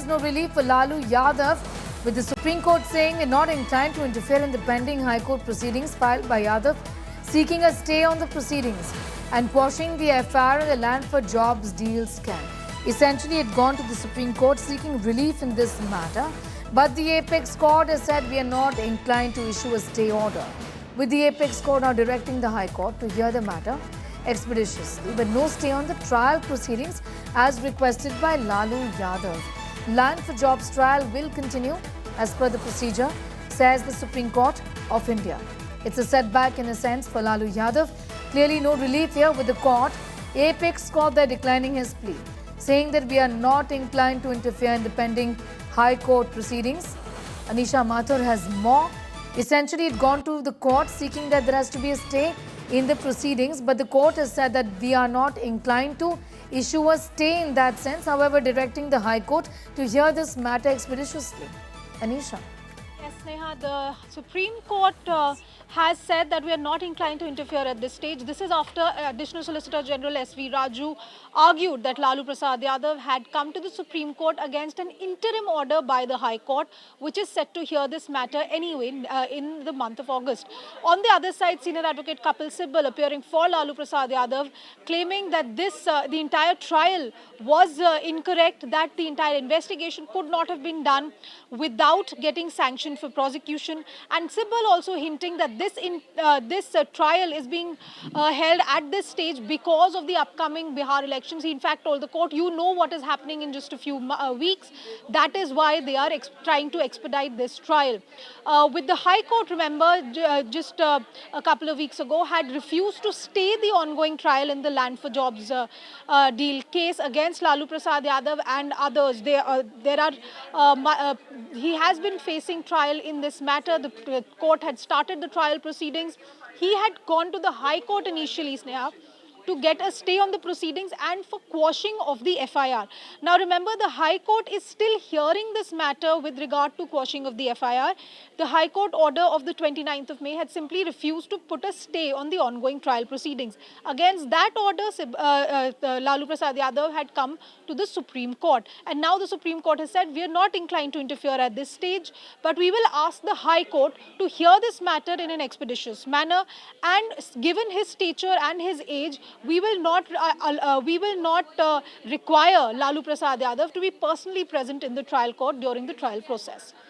no relief for Lalu Yadav, with the Supreme Court saying they're not inclined to interfere in the pending High Court proceedings filed by Yadav, seeking a stay on the proceedings and quashing the FIR and the Land for Jobs deal scam. Essentially, it had gone to the Supreme Court seeking relief in this matter, but the Apex Court has said we are not inclined to issue a stay order, with the Apex Court now directing the High Court to hear the matter expeditiously, but no stay on the trial proceedings as requested by Lalu Yadav. Land for Jobs trial will continue as per the procedure, says the Supreme Court of India. It's a setback in a sense for Lalu Yadav. Clearly no relief here with the court. Apex Court, they're declining his plea, saying that we are not inclined to interfere in the pending High Court proceedings. Anisha Mathur has more. Essentially, it gone to the court seeking that there has to be a stay in the proceedings, but the court has said that we are not inclined to issue a stay in that sense, however, directing the High Court to hear this matter expeditiously. Anisha. Yes, Neha, the Supreme Court has said that we are not inclined to interfere at this stage. This is after Additional Solicitor General S.V. Raju argued that Lalu Prasad Yadav had come to the Supreme Court against an interim order by the High Court, which is set to hear this matter anyway in the month of August. On the other side, Senior Advocate Kapil Sibal appearing for Lalu Prasad Yadav, claiming that the entire trial was incorrect, that the entire investigation could not have been done without getting sanctioned for prosecution, and Sibal also hinting that this trial is being held at this stage because of the upcoming Bihar elections. He in fact told the court, you know what is happening in just a few weeks. That is why they are trying to expedite this trial. With the High Court, remember, just a couple of weeks ago, had refused to stay the ongoing trial in the Land for Jobs deal case against Lalu Prasad Yadav and others. He has been facing trial in this matter. The court had started the trial proceedings. He had gone to the High Court initially, Sneha, to get a stay on the proceedings and for quashing of the FIR. Now remember, the High Court is still hearing this matter with regard to quashing of the FIR. The High Court order of the 29th of May had simply refused to put a stay on the ongoing trial proceedings. Against that order, Lalu Prasad Yadav had come to the Supreme Court. And now the Supreme Court has said, we are not inclined to interfere at this stage, but we will ask the High Court to hear this matter in an expeditious manner. And given his stature and his age, we will not require Lalu Prasad Yadav to be personally present in the trial court during the trial process.